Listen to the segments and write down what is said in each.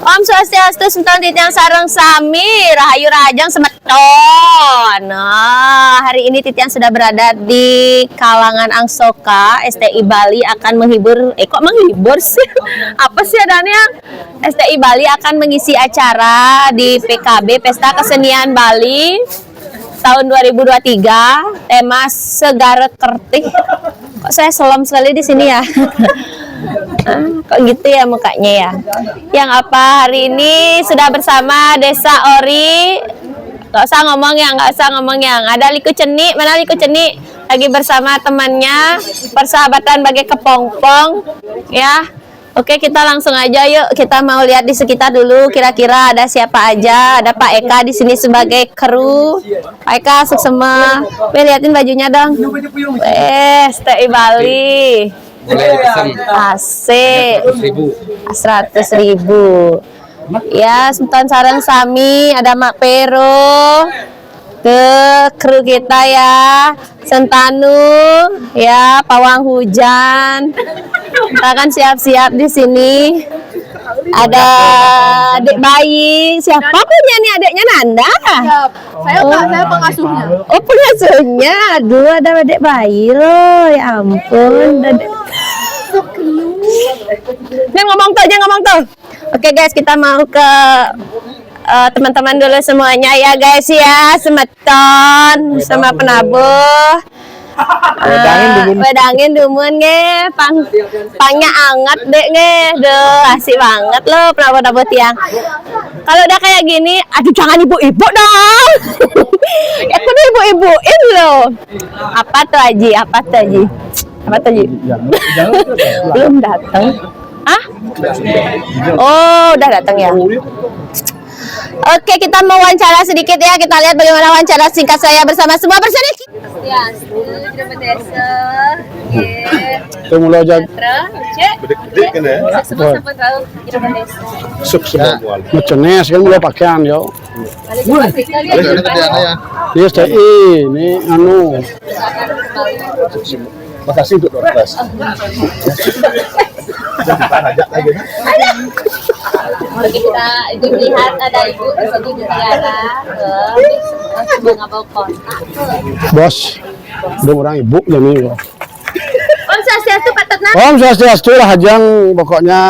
Om Swastiastu, Suntan Titiang Sareng Sami, Rahayu Rajang Semeton. Nah, hari ini Titiang sudah berada di Kalangan Angsoka. STI Bali akan menghibur, kok menghibur sih? Apa sih adanya? STI Bali akan mengisi acara di PKB, Pesta Kesenian Bali tahun 2023, tema Segara Kertih. Kok saya selam sekali di sini ya? Kok gitu ya mukanya ya? Yang apa hari ini sudah bersama Desa Ori. Gak usah ngomong yang, gak usah ngomong yang. Ada Liku Ceni, mana Liku Ceni? Lagi bersama temannya, persahabatan bagai kepompong, ya. Oke, kita langsung aja yuk. Kita mau lihat di sekitar dulu kira-kira ada siapa aja. Ada Pak Eka di sini sebagai kru. Pak Eka, suksema. Lihatin bajunya dong. STI Bali. Asik. 100.000. Ya, Sultan Sareng Sami, ada Mak Pero. Ke kru kita ya, Sentanu, ya, Pawang Hujan. Kita akan siap-siap di sini. Ada adik bayi. Siapa punya nih adiknya Nanda? Saya pengasuhnya. Oh, pengasuhnya. Aduh, ada adik bayi loh. Ya ampun. Ini ngomong tuh, jangan ngomong tuh. Oke guys, kita mau ke teman-teman dulu semuanya ya guys ya, Semeton sama penabuh. Wedangin dumun nge, pangnya anget deh nge, deh asik banget loh penabuh tiang. Kalau udah kayak gini, aduh jangan ibu-ibu dong. Ya aku ibu-ibuin loh. Apa tuh Aji? Apa tuh Aji? Apa tuh Aji? Belum datang. Hah? Oh, udah datang ya. Oke, kita mau wawancara sedikit ya. Kita lihat bagaimana wawancara singkat saya bersama semua personil. Ya, sudah desa. Tunggu lo aja. Gede kan ya? Semua tahu kita desa. Semua. Macenes kan mulai pakaian yo. Iya, ini anu. Makasih untuk Dorkas. Oke, kita lihat ada ibu di sini juga ada Bos, udah orang ibu jadi. Om Swastiastu Pak Tetna. Om Swastiastu Rahajang, pokoknya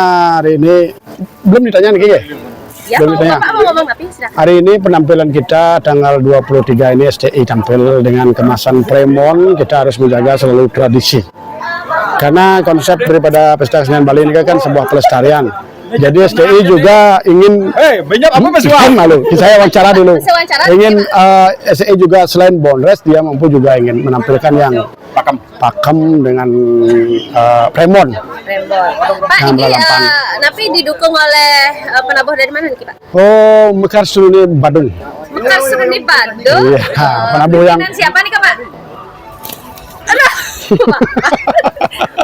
hari ini belum ditanya nih ya? Ya, belum ditanya. Bapak mau ngomong apa? Silakan. Hari ini penampilan kita tanggal 23 ini STI tampil dengan kemasan Premon. Kita harus menjaga selalu tradisi. Karena konsep daripada Pesta Kesenian Bali ini kan sebuah pelestarian. Jadi STI juga ingin banyak apa Mas Wah? malu. Saya wawancara dulu. Ingin STI juga selain bondres dia mampu juga ingin menampilkan yang pakem dengan Premon. Pak, ini Napi didukung oleh penabuh dari mana nih Pak? Oh, Mekar Seruni Badung. Mekar Seruni Badung. Iya, penabuh yang siapa nih Pak?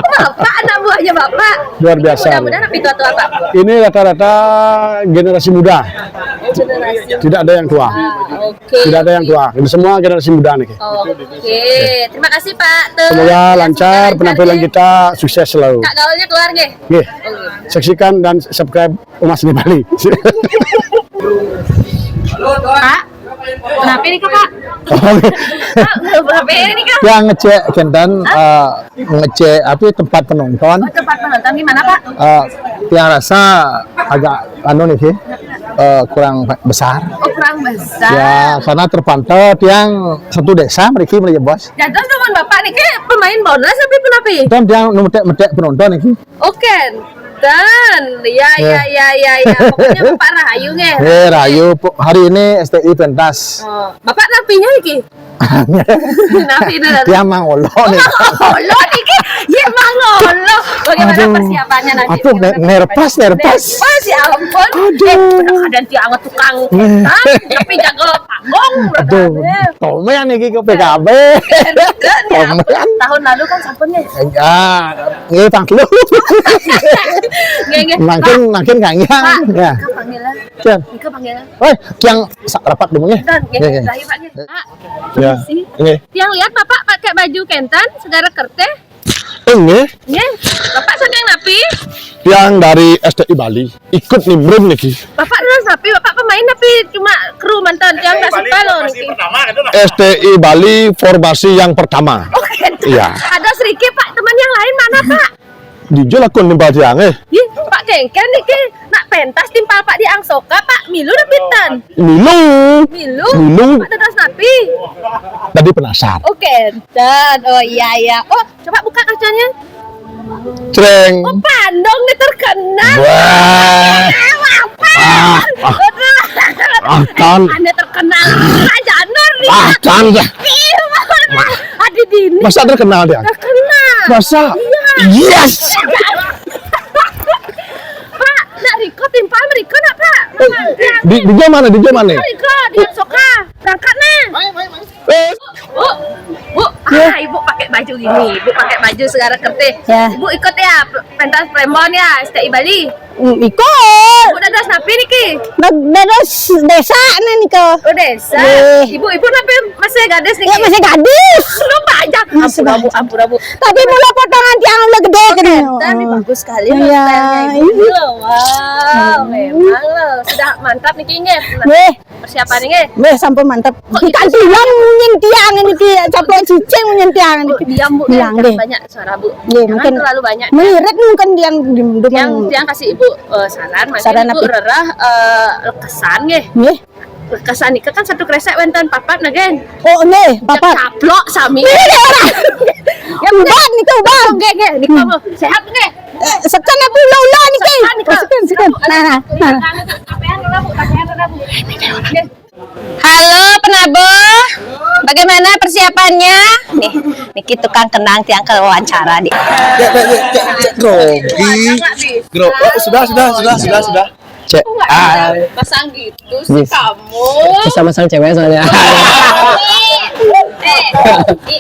Bapak, anak buahnya Bapak. Luar biasa. Mudah-mudahan Napi tua-tua Pak. Ini rata-rata generasi muda. Tidak ada yang tua. Oke. Tidak ada yang tua. Ini semua generasi muda nih. Oke. Terima kasih Pak. Semoga lancar penampilan kita, sukses selalu. Kak gaulnya keluar nggih? Nggih. Saksikan dan subscribe Umas di Bali. Pak, kenapa ini Pak? Kenapa ini Kak? Yang ngecek kendan ngecek tempat penonton. Tempat penonton di mana Pak? Yang rasa agak nih sih kurang besar. Oh, kurang besar. Ya karena terpantau yang satu desa mereka bos. Jadon teman Bapak nih kayak pemain bola sampai kenapa? Dan yang medek penonton nih. Oke. Dan ya. Pokoknya Bapak Rahayu nge. Rahayu hari ini STI pentas. Oh, Bapak napinya iki? Napi itu. Dia mangolo nih. Mangolo iki. Ya mangolo. Bagaimana persiapannya nanti? Aduh, nerpas. Ya ampun. Kadang dia anget tukang tapi jago panggung. Aduh, tomen nih ke PKB. Tahun lalu kan sampunnya. Nggih tangklu. Makin kangen. Ya. Nika panggilan. Woi, yang rapat dulu ya. Pak. Ya. Yang lihat Bapak pakai baju kentan segara kerteh. Ini Nggih. Bapak saking napi? yang dari STI Bali ikut nimbrung nih. Bapak terus napi, Bapak pemain tapi cuma kru mantan yang enggak suka loh niki. STI Bali formasi yang pertama. Oke. Iya. Ada Sriki Pak, teman yang lain mana Pak? Dijol aku nimpal tiang Ih, Pak Kengken niki nak pentas timpal Pak di Angsoka Pak. Milu na pinten? Milu Milu. Pak terus napi. tadi penasar. Oke, dan oh iya. Oh, coba buka kacanya. Cereng. Oh, Pandong nih terkenal. Wah. Tan. Anda terkenal Raja Nur nih. Tan ya. Adi Dini. Masa terkenal dia? Terkenal. Masa? Iya. Yes. Pak, nak Riko timpal Riko nak Pak? Di jam mana? Di jam mana? Riko di Angsoka. Berangkat nah. Bu, ibu pakai baju gini. Ibu pakai baju segara kerti. Ya. Ibu ikut ya pentas Premon ya STI Bali. Ikut. Ibu dadas napi niki. Dadas desa nih Niko. Oh desa. Ibu napi masih gadis niki. Ya masih gadis. Lupa aja. Ampun. Tapi mula potongan tiang udah gede gini. Dan ini bagus sekali Iya. stylenya ibu. Wow, memang loh. Sudah mantap niki nggih. Weh, Persiapan nggih. weh sampun mantap. Ikan tiang munyin tiang ini ki caplok cicing munyin tiang ini. Diam Bu, Bilang deh. banyak suara Bu. Iya, Jangan mungkin terlalu banyak. Mengirit mungkin tiang Yang kasih Ibu saran, mungkin Saran Ibu apa? rerah lekesan nggih. Nggih. Lekesan niki kan satu kresek wonten papat nagen. Oh nggih, Bapak. Caplok sami. Ya udah Niko, Bang. Nggih. Niki mau sehat nggih. Sekan aku ulah niki. Sekan. Sekan. Nah. Halo penabo, bagaimana persiapannya? Nih, Niki tukang kenang tiang ke wawancara di. Sudah. Cek. Pasang gitu sih kamu. Bisa masang cewek soalnya.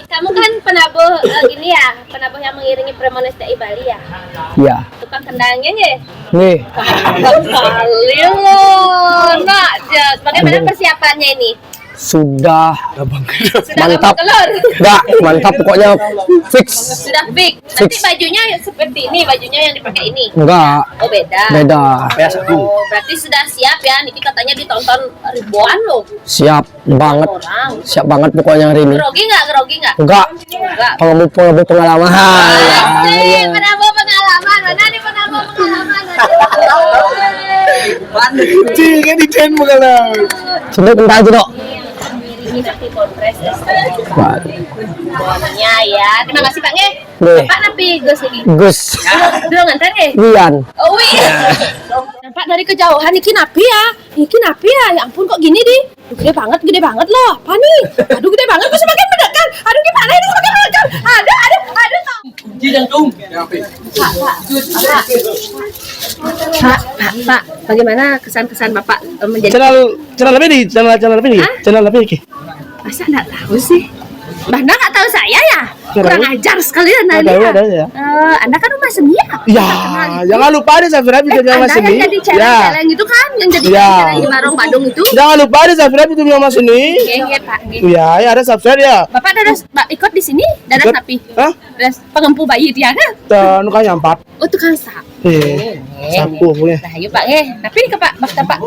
Kamu kan penabuh gini ya, penabuh yang mengiringi Premon STI Bali ya. Iya. Tukang kendangnya nggih. Nih. Kali loh, nak. Bagaimana persiapannya ini? Sudah Sudah mantap. telur. Enggak, mantap pokoknya fix. Sudah big. Nanti bajunya seperti ini, bajunya yang dipakai ini. Enggak, Oh beda. beda. Oh, berarti sudah siap ya. Niki katanya ditonton ribuan loh Siap banget. orang. Siap banget pokoknya hari ini. Grogi nggak? Enggak. Enggak. Pengabu pengalaman. Asik, penabuh pengalaman. Mana nih penabuh pengalaman? Kan di ten pengalaman. Sudah kental aja, Dok. Ini nanti konfres semuanya ya. Terima kasih Pak Nge. Nih. Pak napi Gus ini. Gus. Belum ngantar Nge. Wian. Oh iya. Nampak dari kejauhan iki napi ya. Iki napi ya. Ya ampun kok gini di. Gede banget loh. Apa nih? Aduh gede banget. Kok semakin mendekat. Aduh gimana ini semakin mendekat. Aduh. Pak, bagaimana kesan-kesan Bapak menjadi Channel apa ini? Channel apa ini? Hah? Channel apa ini? Masa nggak tahu sih? Anda nggak tahu saya ya? Kurang ajar sekali Anda Ada ya. ya. Anda kan rumah seni ya? Ya, jangan lupa deh subscribe video Anda Mas Seni. yang jadi Ya. challenge itu kan, yang jadi Ya. challenge di Barong Badung itu. Jangan lupa deh subscribe video Mas Seni. Iya Pak. Ya, ada subscribe ya. Bapak ikut di sini dadas Ikut. napi? Hah? Dadas pengempu bayi tiada? Dan kan nyampat. Oh tukang sak. Sapu punya. Nah, yuk Pak, Tapi ini ke Pak, Pak.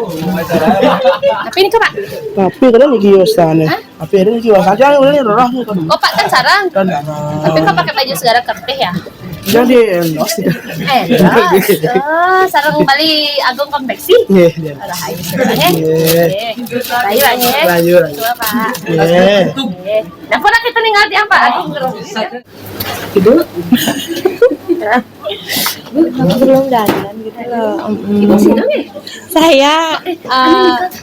Tapi ini ke Pak. Tapi kadang nih kiosan ya. Hah? Tapi ada nih kiosan aja udah nih rorah nih kan. Oh Pak kan sarang. Dan Tapi kok pakai baju segara kertih ya? jadi endos. Sarang Bali Agung Konveksi. Nih, dia. Rahayu sebenarnya. Rahayu aja. Lanjut. Coba Pak. Eh. Nah, pernah kita tinggal di apa? Agung Belum dandan gitu loh. Ibu sih dong ya? Saya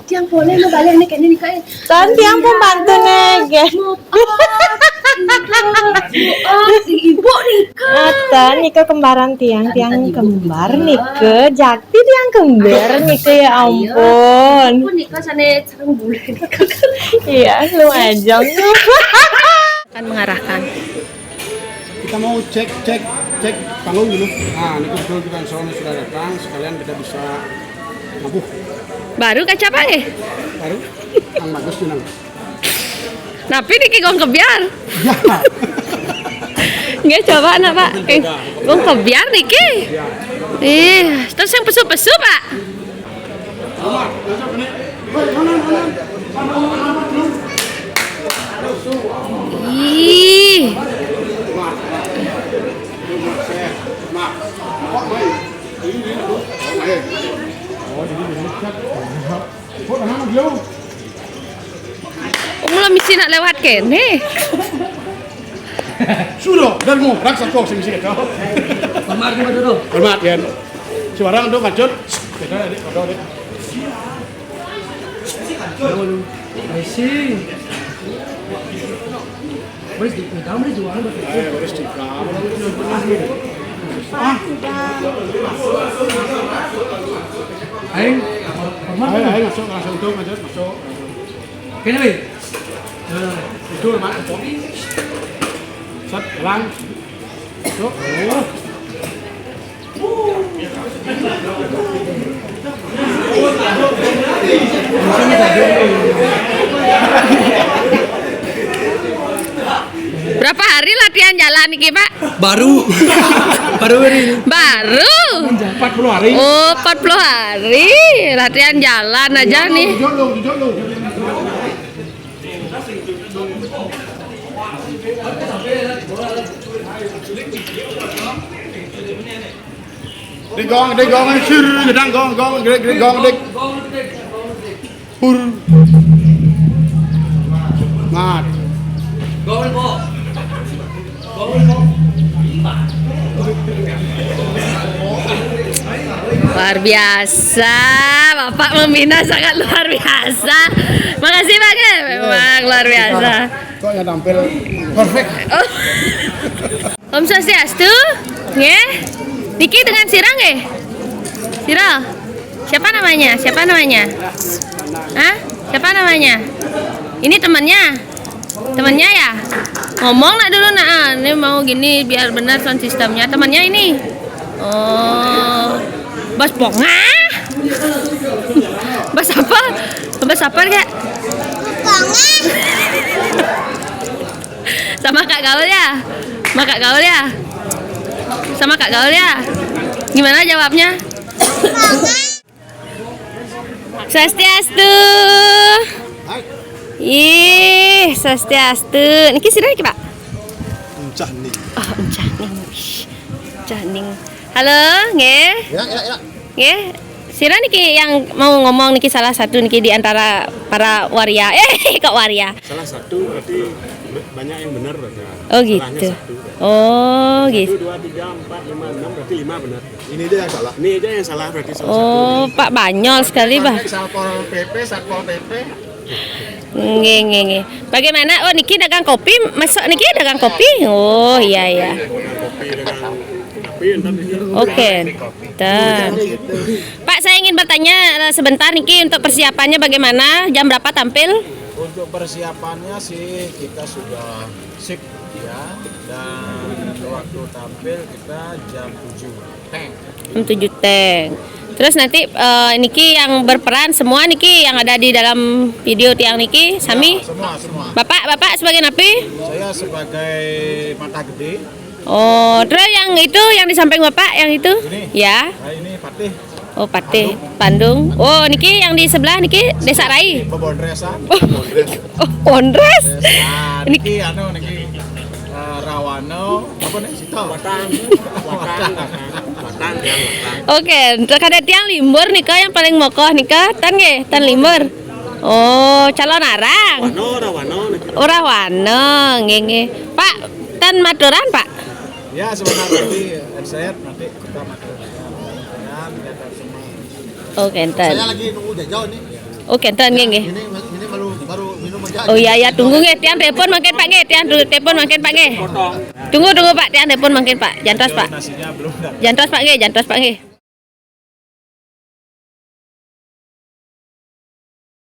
Tiang boleh lo balik nih kayaknya nih kayak. kan tiang pembantu nege. Ibu Nika. Ata Niko kembaran tiang kembar Niko Jakti tiang kembar Niko ya ampun. Ibu Nika sana sarang bule. Iya lu aja. Akan mengarahkan. Kita mau cek panggung dulu. Nah, ini kebetulan kita soalnya sudah datang, sekalian kita bisa ngabuh. Baru kaca apa nih? Baru, Kang Bagus Junang. Napi nih kigong kebiar. Ya, Nggak coba nak Pak. Bung kebiar niki. Terus yang pesu-pesu Pak. Ih. Mula misi nak lewat kene. Sudah, dan mau raksa kok sing sing kau. Hormat di dulu. Hormat ya. Sebarang tuh kacut. Kita adik kodok deh. Messi. Beres di kita beres jualan betul. Beres di kamar. Aing, hormat. Ayo masuk langsung tuh masuk. Kene be. Itu hormat kok. Sat, lang. Masuk. Berapa hari latihan jalan niki Pak? Baru hari ini. Baru. 40 hari. Oh, 40 hari latihan jalan aja nih. Jolo. Đi gong anh sư người đang gong đi pur mat Luar biasa, Bapak membina sangat luar biasa. Makasih Pak, memang luar biasa. kok ya tampil perfect. Oh. Om Swastiastu, nggih. Niki dengan Sirang nggih? Sira. Siapa namanya? Hah? Siapa namanya? Ini temannya? Temannya ya? Ngomong nak dulu nak. Ini mau gini biar benar sound sistemnya. Temannya ini. Oh. Bas Ponga. Bas apa? Bas apa kak? Ponga. Sama Kak Gaul ya? Sama Kak Gaul ya? Sama Kak Gaul ya? Gimana jawabnya? Swastiastu. Ih, Swastiastu. Niki sira niki, Pak? Encah nih. Oh, encah ning. Encah ning. Halo, nggih. Ya. Nggih. Sira niki yang mau ngomong niki salah satu niki di antara para waria. Kok waria? Salah satu berarti banyak yang benar berarti. Oh gitu. Oh gitu. 1, 2, 3, 4, 5, 6 berarti 5 benar. Ini aja yang salah. Ini aja yang salah berarti salah Oh, Pak Banyol sekali, Bah. Satpol PP. Nggih. Bagaimana? Oh, niki dagang kopi. Masuk niki dagang kopi. Oh, iya. Kopi dengan api entar Oke. Pak, saya ingin bertanya sebentar niki untuk persiapannya bagaimana? Jam berapa tampil? Untuk persiapannya sih kita sudah sip ya, dan waktu tampil kita jam 7 tank. Jam 7 tank. Terus nanti niki yang berperan semua niki yang ada di dalam video tiang niki sami. Semua. Bapak sebagai napi? Saya sebagai mata gede. Oh, terus yang itu yang di samping Bapak yang itu? Ini? Ya. Nah, ini Patih. Oh, Patih, Bandung. Oh, niki yang di sebelah niki Desa Rai. Bebondresan. Oh, Pondres. Nah, Niki niki Rawano apa nih Sito? Watang. Oke, kada tiang limbur nika yang paling mokoh nika tan nggih, tan limbur. Oh, calon arang. Rawano. Rawano, nggih. Pak, tan maturan, Pak. Ya sebenarnya nanti NCR nanti kita makan ya semua. Oh, kenten. lagi nunggu jauh nih. Oh, kenten nggih. Ini baru minum aja. Oh iya, tunggu nggih, tiang telepon makin Pak nggih, tiang telepon makin Pak nggih. Tunggu Pak, tiang telepon makin Pak. Jantos Pak. Nasinya belum. Jantos Pak nggih.